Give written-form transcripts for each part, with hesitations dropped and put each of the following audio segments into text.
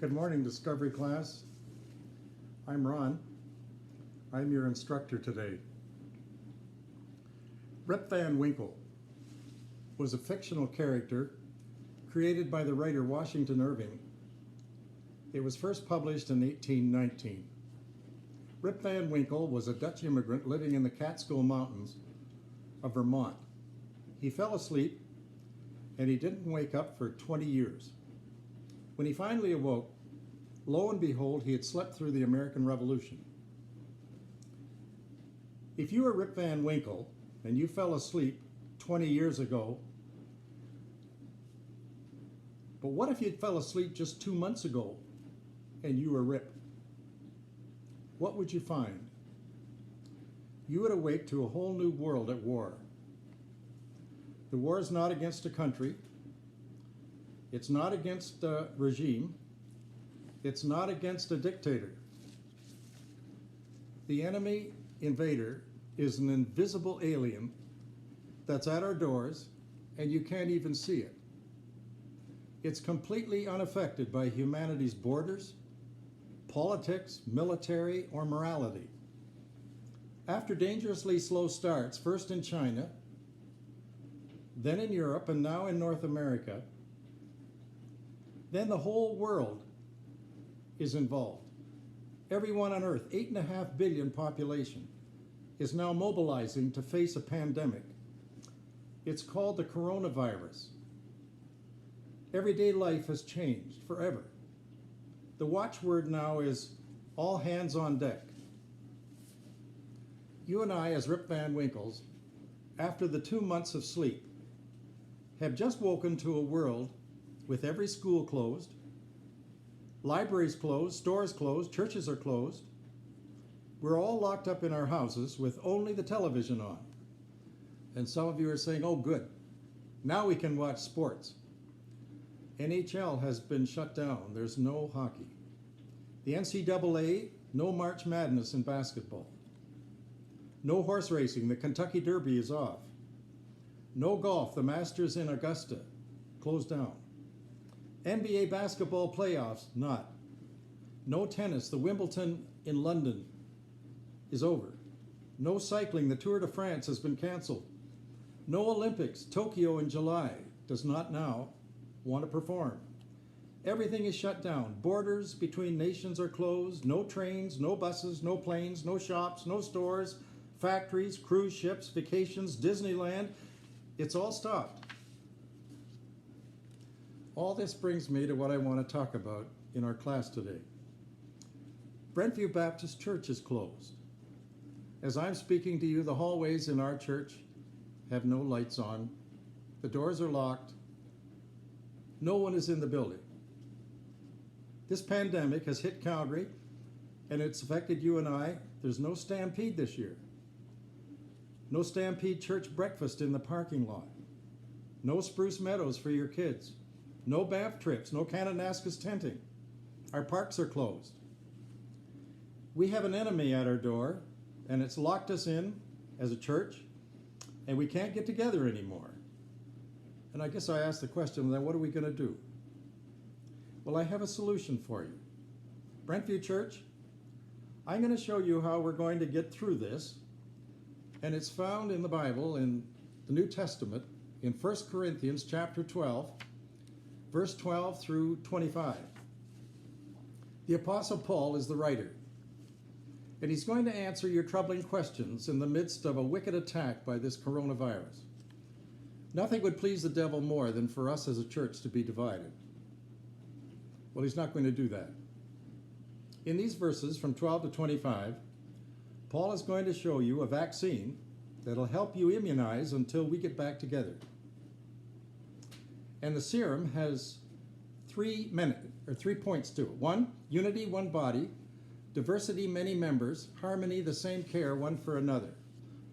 Good morning, Discovery class. I'm Ron. I'm your instructor today. Rip Van Winkle was a fictional character created by the writer Washington Irving. It was first published in 1819. Rip Van Winkle was a Dutch immigrant living in the Catskill Mountains of Vermont. He fell asleep and he didn't wake up for 20 years. When he finally awoke, lo and behold, he had slept through the American Revolution. If you were Rip Van Winkle and you fell asleep 20 years ago, but what if you fell asleep just 2 months ago and you were Rip? What would you find? You would awake to a whole new world at war. The war is not against a country. It's not against a regime. It's not against a dictator. The enemy invader is an invisible alien that's at our doors and you can't even see it. It's completely unaffected by humanity's borders, politics, military, or morality. After dangerously slow starts, first in China, then in Europe, and now in North America, then the whole world is involved. Everyone on Earth, 8.5 billion population, is now mobilizing to face a pandemic. It's called the coronavirus. Everyday life has changed forever. The watchword now is all hands on deck. You and I, as Rip Van Winkles, after the 2 months of sleep, have just woken to a world with every school closed, libraries closed, stores closed, churches are closed. We're all locked up in our houses with only the television on. And some of you are saying, oh good, now we can watch sports. NHL has been shut down. There's no hockey. The NCAA, no March Madness in basketball. No horse racing, the Kentucky Derby is off. No golf, the Masters in Augusta, closed down. NBA basketball playoffs, not. No tennis, the Wimbledon in London is over. No cycling, the Tour de France has been canceled. No Olympics, Tokyo in July does not now want to perform. Everything is shut down. Borders between nations are closed. No trains, no buses, no planes, no shops, no stores, factories, cruise ships, vacations, Disneyland. It's all stopped. All this brings me to what I want to talk about in our class today. Brentview Baptist Church is closed. As I'm speaking to you, the hallways in our church have no lights on. The doors are locked. No one is in the building. This pandemic has hit Calgary and it's affected you and I. There's no stampede this year. No Stampede Church breakfast in the parking lot. No Spruce Meadows for your kids. No Banff trips, no Kananaskis tenting. Our parks are closed. We have an enemy at our door and it's locked us in as a church and we can't get together anymore. And I guess I asked the question, then what are we going to do? Well, I have a solution for you. Brentview Church, I'm going to show you how we're going to get through this. And it's found in the Bible, in the New Testament, in 1 Corinthians chapter 12, verse 12 through 25. The Apostle Paul is the writer. And he's going to answer your troubling questions in the midst of a wicked attack by this coronavirus. Nothing would please the devil more than for us as a church to be divided. Well, he's not going to do that. In these verses from 12 to 25, Paul is going to show you a vaccine that'll help you immunize until we get back together. And the serum has 3 points to it. 1, unity, one body. Diversity, many members. Harmony, the same care, one for another.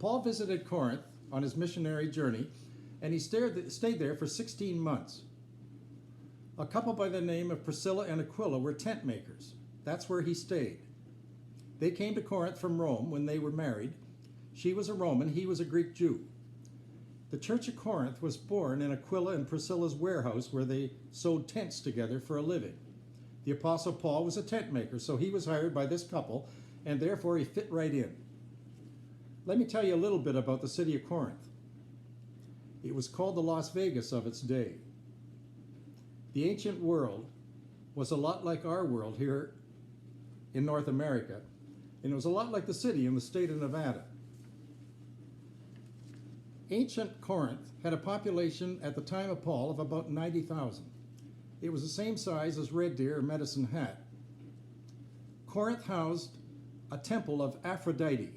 Paul visited Corinth on his missionary journey, and he stayed there for 16 months. A couple by the name of Priscilla and Aquila were tent makers. That's where he stayed. They came to Corinth from Rome when they were married. She was a Roman, he was a Greek Jew. The Church of Corinth was born in Aquila and Priscilla's warehouse where they sewed tents together for a living. The Apostle Paul was a tent maker, so he was hired by this couple, and therefore he fit right in. Let me tell you a little bit about the city of Corinth. It was called the Las Vegas of its day. The ancient world was a lot like our world here in North America, and it was a lot like the city in the state of Nevada. Ancient Corinth had a population at the time of Paul of about 90,000. It was the same size as Red Deer or Medicine Hat. Corinth housed a temple of Aphrodite.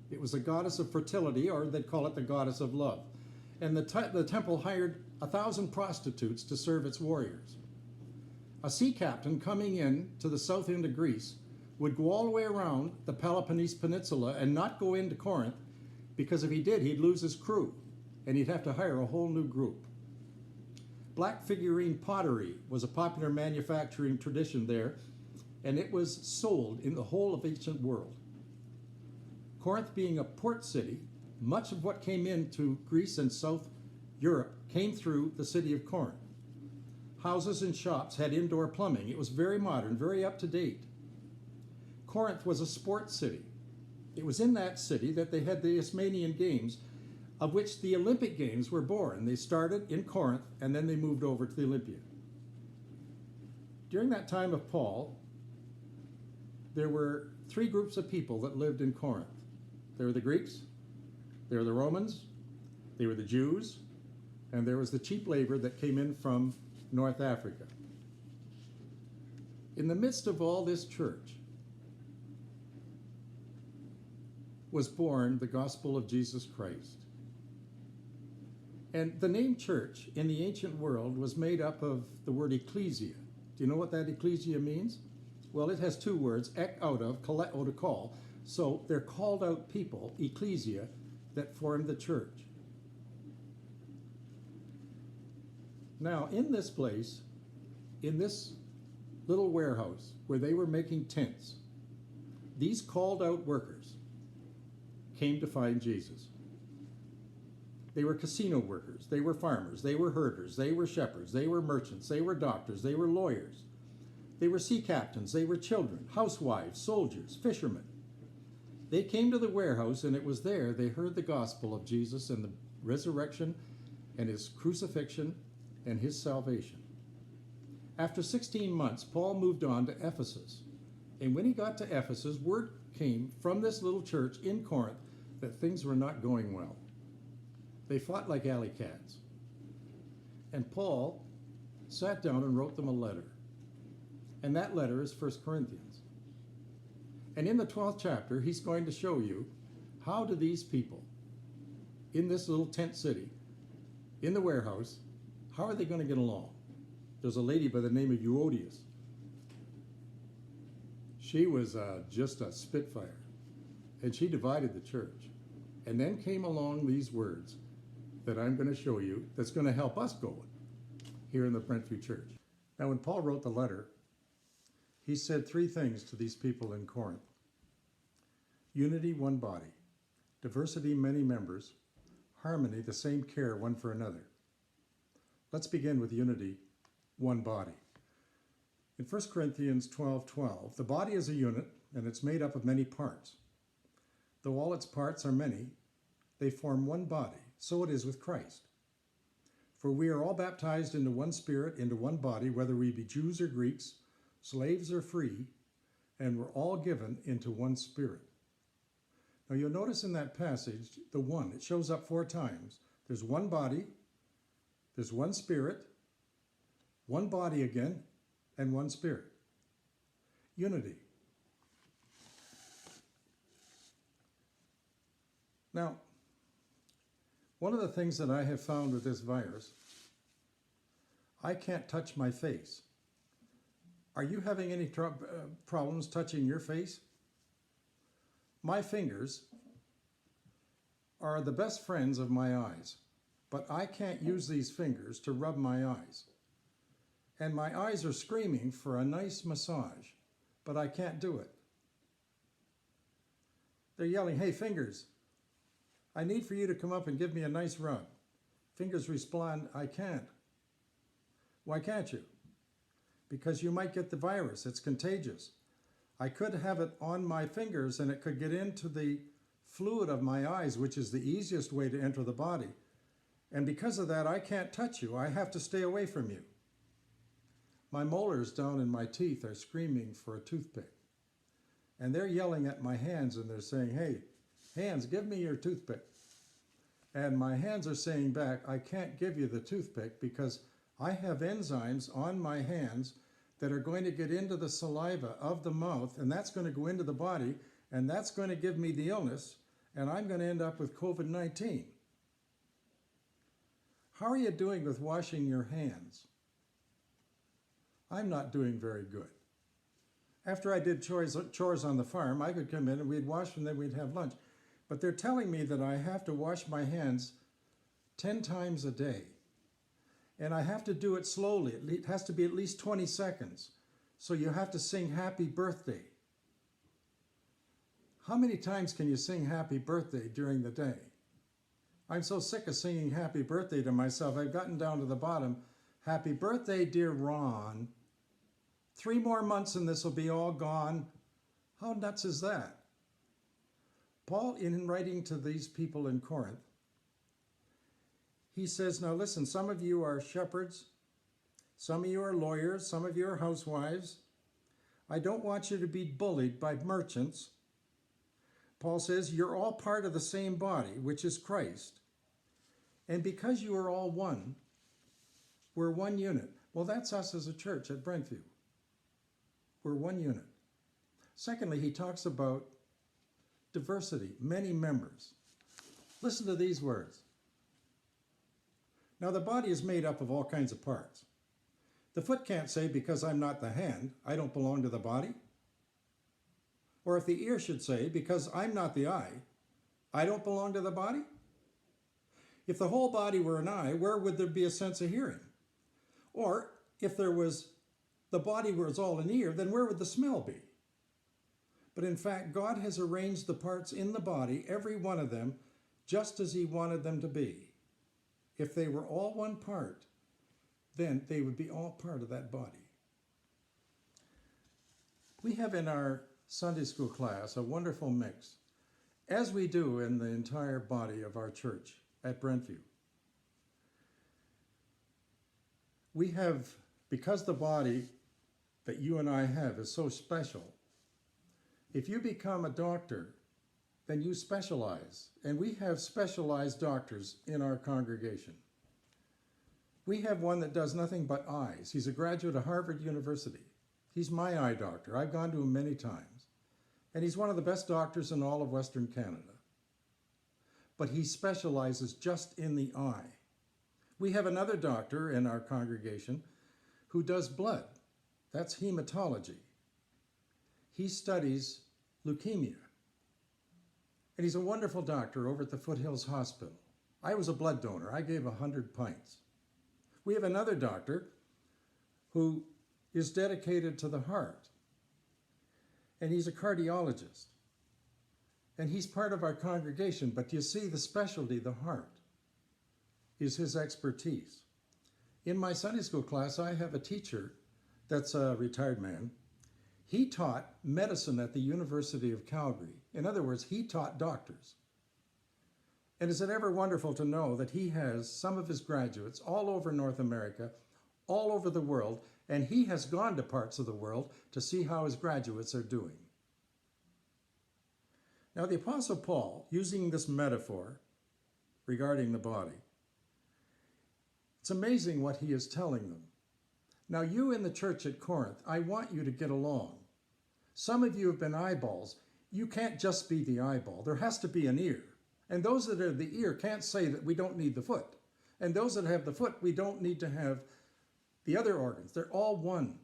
It was a goddess of fertility, or they'd call it the goddess of love. And the temple hired 1,000 prostitutes to serve its warriors. A sea captain coming in to the south end of Greece would go all the way around the Peloponnese Peninsula and not go into Corinth, because if he did, he'd lose his crew, and he'd have to hire a whole new group. Black figurine pottery was a popular manufacturing tradition there, and it was sold in the whole of ancient world. Corinth being a port city, much of what came into Greece and South Europe came through the city of Corinth. Houses and shops had indoor plumbing. It was very modern, very up to date. Corinth was a sports city. It was in that city that they had the Isthmian Games, of which the Olympic Games were born. They started in Corinth, and then they moved over to the Olympia. During that time of Paul, there were three groups of people that lived in Corinth. There were the Greeks, there were the Romans, there were the Jews, and there was the cheap labor that came in from North Africa. In the midst of all this church was born the gospel of Jesus Christ. And the name church in the ancient world was made up of the word ecclesia. Do you know what that ecclesia means? Well, it has two words, ek out of, kaleo to call. So they're called out people, ecclesia, that formed the church. Now, in this place, in this little warehouse where they were making tents, these called out workers came to find Jesus. They were casino workers, they were farmers, they were herders, they were shepherds, they were merchants, they were doctors, they were lawyers, they were sea captains, they were children, housewives, soldiers, fishermen. They came to the warehouse, and it was there they heard the gospel of Jesus and the resurrection and his crucifixion and his salvation. After 16 months, Paul moved on to Ephesus. And when he got to Ephesus, word came from this little church in Corinth that things were not going well. They fought like alley cats. And Paul sat down and wrote them a letter. And that letter is 1 Corinthians. And in the 12th chapter, he's going to show you how do these people in this little tent city, in the warehouse, how are they going to get along? There's a lady by the name of Euodias. She was just a spitfire, and she divided the church. And then came along these words that I'm going to show you that's going to help us go here in the Brentview church. Now, when Paul wrote the letter, he said three things to these people in Corinth. Unity, one body. Diversity, many members. Harmony, the same care one for another. Let's begin with unity, one body. In 1 Corinthians 12:12, the body is a unit, and it's made up of many parts. Though all its parts are many, they form one body. So it is with Christ. For we are all baptized into one spirit, into one body, whether we be Jews or Greeks, slaves or free, and we're all given into one spirit. Now you'll notice in that passage, the one, it shows up 4 times. There's one body, there's one spirit, one body again, and one spirit. Unity. Now, one of the things that I have found with this virus, I can't touch my face. Are you having any problems touching your face? My fingers are the best friends of my eyes, but I can't use these fingers to rub my eyes. And my eyes are screaming for a nice massage, but I can't do it. They're yelling, "Hey, fingers, I need for you to come up and give me a nice rub." Fingers respond, "I can't." Why can't you? because you might get the virus. It's contagious. I could have it on my fingers and it could get into the fluid of my eyes, which is the easiest way to enter the body. And because of that, I can't touch you. I have to stay away from you. My molars down in my teeth are screaming for a toothpick. And they're yelling at my hands and they're saying, hey, hands, give me your toothpick. And my hands are saying back, I can't give you the toothpick because I have enzymes on my hands that are going to get into the saliva of the mouth, and that's going to go into the body, and that's going to give me the illness, and I'm going to end up with COVID-19. How are you doing with washing your hands? I'm not doing very good. After I did chores on the farm, I could come in and we'd wash and then we'd have lunch. But they're telling me that I have to wash my hands 10 times a day. And I have to do it slowly. It has to be at least 20 seconds. So you have to sing happy birthday. How many times can you sing happy birthday during the day? I'm so sick of singing happy birthday to myself. I've gotten down to the bottom. Happy birthday, dear Ron. 3 more months and this will be all gone. How nuts is that? Paul, in writing to these people in Corinth, he says, now listen, some of you are shepherds, some of you are lawyers, some of you are housewives. I don't want you to be bullied by merchants. Paul says, you're all part of the same body, which is Christ. And because you are all one, we're one unit. Well, that's us as a church at Brentview. We're one unit. Secondly, he talks about diversity, many members. Listen to these words. Now, the body is made up of all kinds of parts. The foot can't say, because I'm not the hand, I don't belong to the body. Or if the ear should say, because I'm not the eye, I don't belong to the body. If the whole body were an eye, where would there be a sense of hearing? Or if the body was all an ear, then where would the smell be? But in fact, God has arranged the parts in the body, every one of them, just as he wanted them to be. If they were all one part, then they would be all part of that body. We have in our Sunday school class a wonderful mix, as we do in the entire body of our church at Brentview. We have, because the body that you and I have is so special, if you become a doctor, then you specialize. And we have specialized doctors in our congregation. We have one that does nothing but eyes. He's a graduate of Harvard University. He's my eye doctor. I've gone to him many times. And he's one of the best doctors in all of Western Canada. But he specializes just in the eye. We have another doctor in our congregation who does blood. That's hematology. He studies leukemia. And he's a wonderful doctor over at the Foothills Hospital. I was a blood donor. I gave 100 pints. We have another doctor who is dedicated to the heart. And he's a cardiologist. And he's part of our congregation. But you see, the specialty, the heart, is his expertise. In my Sunday school class, I have a teacher that's a retired man. He taught medicine at the University of Calgary. In other words, he taught doctors. And is it ever wonderful to know that he has some of his graduates all over North America, all over the world, and he has gone to parts of the world to see how his graduates are doing. Now, the Apostle Paul, using this metaphor regarding the body, it's amazing what he is telling them. Now, you in the church at Corinth, I want you to get along. Some of you have been eyeballs. You can't just be the eyeball. There has to be an ear. And those that are the ear can't say that we don't need the foot. And those that have the foot, we don't need to have the other organs. They're all one.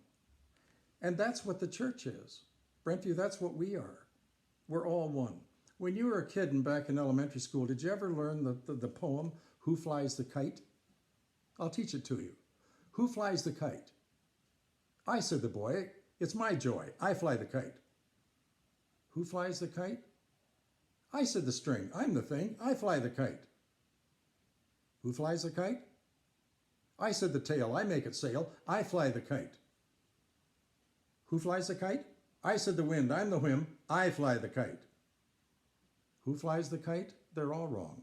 And that's what the church is. Brentview, that's what we are. We're all one. When you were a kid and back in elementary school, did you ever learn the poem, Who Flies the Kite? I'll teach it to you. Who flies the kite? I, said the boy. It's my joy. I fly the kite. Who flies the kite? I, said the string. I'm the thing. I fly the kite. Who flies the kite? I, said the tail. I make it sail. I fly the kite. Who flies the kite? I, said the wind. I'm the whim. I fly the kite. Who flies the kite? They're all wrong.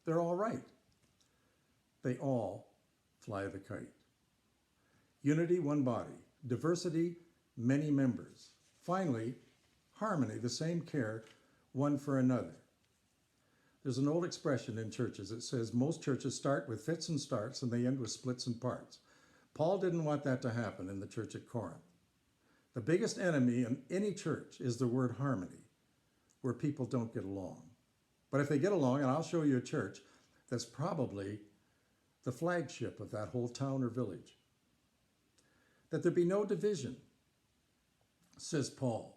They're all right. They all fly the kite. Unity, one body. Diversity, many members. Finally, harmony, the same care, one for another. There's an old expression in churches. It says most churches start with fits and starts and they end with splits and parts. Paul didn't want that to happen in the church at Corinth. The biggest enemy in any church is the word harmony, where people don't get along. But if they get along, and I'll show you a church that's probably the flagship of that whole town or village. That there be no division, says Paul,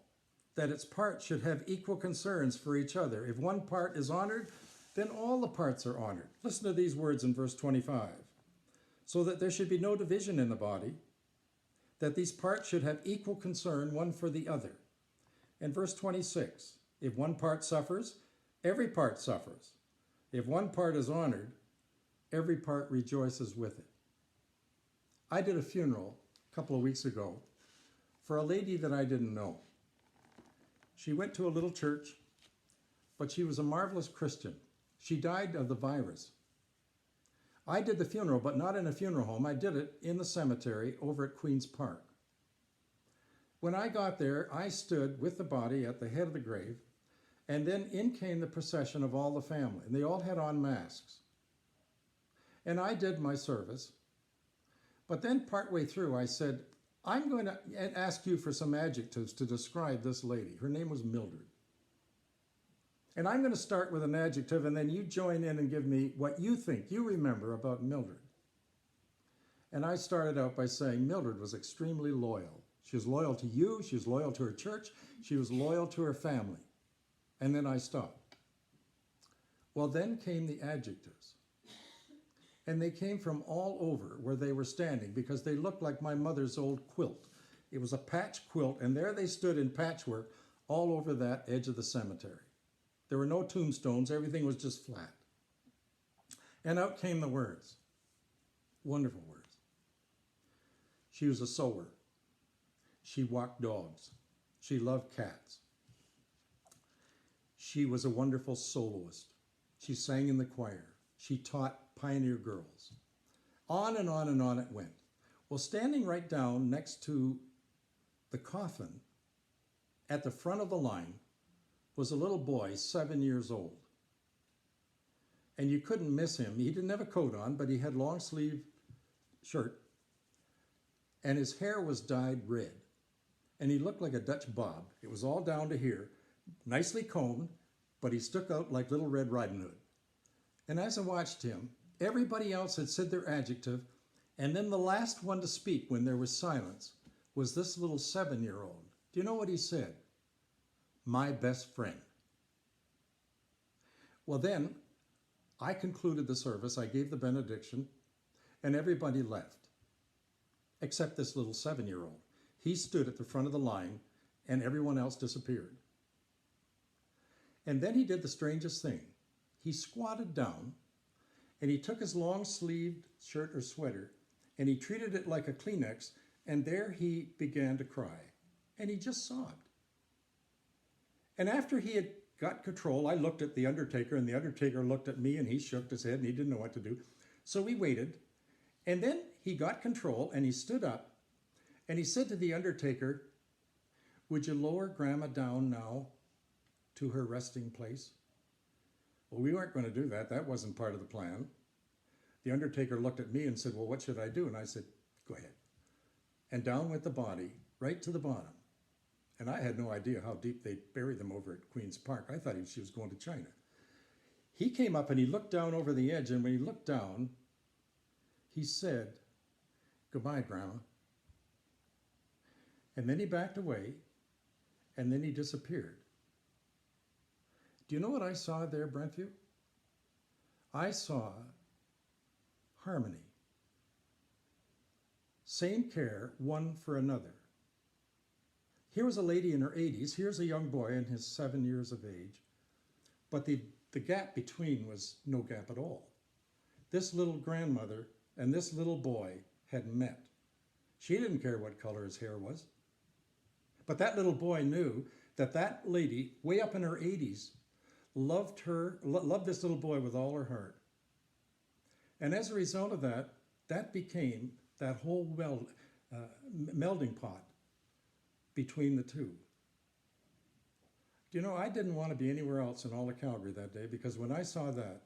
that its parts should have equal concerns for each other. If one part is honored, then all the parts are honored. Listen to these words in verse 25. So that there should be no division in the body, that these parts should have equal concern one for the other. And verse 26, if one part suffers, every part suffers. If one part is honored, every part rejoices with it. I did a funeral a couple of weeks ago for a lady that I didn't know. She went to a little church, but she was a marvelous Christian. She died of the virus. I did the funeral, but not in a funeral home. I did it in the cemetery over at Queen's Park. When I got there, I stood with the body at the head of the grave, and then in came the procession of all the family, and they all had on masks. And I did my service, but then partway through I said, I'm going to ask you for some adjectives to describe this lady. Her name was Mildred. And I'm going to start with an adjective, and then you join in and give me what you think you remember about Mildred. And I started out by saying Mildred was extremely loyal. She was loyal to you, she was loyal to her church, she was loyal to her family. And then I stopped. Well, then came the adjectives. And they came from all over where they were standing because they looked like my mother's old quilt. It was a patch quilt, and there they stood in patchwork all over that edge of the cemetery. There were no tombstones, everything was just flat. And out came the words, wonderful words. She was a sewer. She walked dogs. She loved cats. She was a wonderful soloist. She sang in the choir. She taught pioneer girls. On and on and on it went. Well, standing right down next to the coffin at the front of the line was a little boy, 7 years old. And you couldn't miss him. He didn't have a coat on, but he had long sleeve shirt. And his hair was dyed red. And he looked like a Dutch bob. It was all down to here, nicely combed, but he stuck out like Little Red Riding Hood. And as I watched him, everybody else had said their adjective, and then the last one to speak when there was silence was this little 7-year-old. Do you know what he said? My best friend. Well, then I concluded the service, I gave the benediction, and everybody left, except this little 7-year-old. He stood at the front of the line, and everyone else disappeared. And then he did the strangest thing. He squatted down, and he took his long-sleeved shirt or sweater, and he treated it like a Kleenex, and there he began to cry, and he just sobbed. And after he had got control, I looked at the undertaker, and the undertaker looked at me, and he shook his head, and he didn't know what to do. So we waited, and then he got control, and he stood up, and he said to the undertaker, would you lower Grandma down now to her resting place? Well, we weren't going to do that. That wasn't part of the plan. The undertaker looked at me and said, well, what should I do? And I said, go ahead. And down went the body, right to the bottom. And I had no idea how deep they'd bury them over at Queen's Park. I thought she was going to China. He came up and he looked down over the edge, and when he looked down, he said, goodbye, Grandma. And then he backed away, and then he disappeared. Do you know what I saw there, Brentview? I saw harmony. Same care, one for another. Here was a lady in her 80s. Here's a young boy in his 7 years of age. But the gap between was no gap at all. This little grandmother and this little boy had met. She didn't care what color his hair was. But that little boy knew that that lady, way up in her 80s, loved this little boy with all her heart. And as a result of that, that became that whole melding pot between the two. Do you know, I didn't want to be anywhere else in all of Calgary that day, because when I saw that,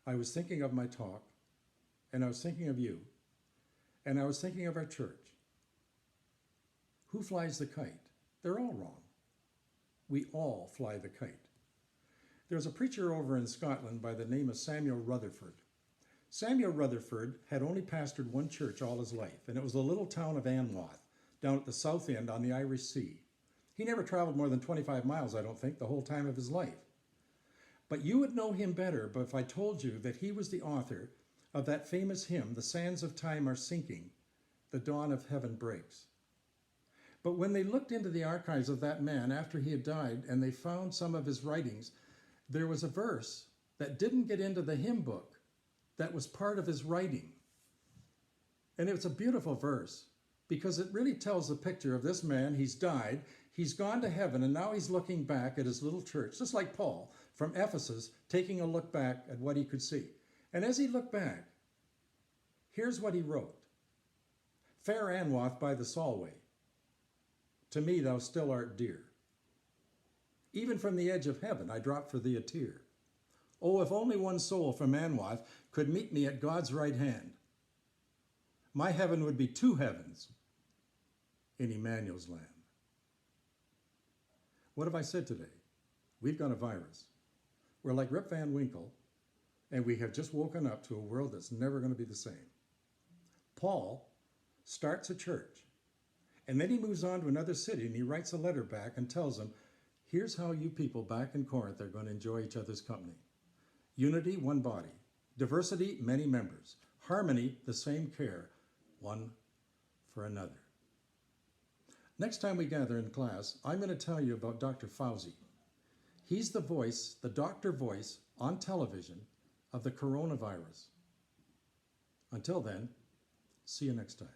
I was thinking of my talk, and I was thinking of you, and I was thinking of our church. Who flies the kite? They're all wrong. We all fly the kite. There's a preacher over in Scotland by the name of Samuel Rutherford. Samuel Rutherford had only pastored one church all his life, and it was the little town of Anwath, down at the south end on the Irish Sea. He never traveled more than 25 miles, I don't think, the whole time of his life. But you would know him better if I told you that he was the author of that famous hymn, "The sands of time are sinking, the dawn of heaven breaks." But when they looked into the archives of that man after he had died and they found some of his writings, there was a verse that didn't get into the hymn book that was part of his writing. And it's a beautiful verse because it really tells the picture of this man. He's died, he's gone to heaven, and now he's looking back at his little church, just like Paul from Ephesus, taking a look back at what he could see. And as he looked back, here's what he wrote. "Fair Anwath by the Solway, to me thou still art dear. Even from the edge of heaven I drop for thee a tear. Oh, if only one soul from Anwath could meet me at God's right hand, my heaven would be two heavens in Emmanuel's land." What have I said today? We've got a virus. We're like Rip Van Winkle, and we have just woken up to a world that's never going to be the same. Paul starts a church, and then he moves on to another city, and he writes a letter back and tells them, here's how you people back in Corinth are going to enjoy each other's company. Unity, one body. Diversity, many members. Harmony, the same care, one for another. Next time we gather in class, I'm going to tell you about Dr. Fauci. He's the voice, the doctor voice on television of the coronavirus. Until then, see you next time.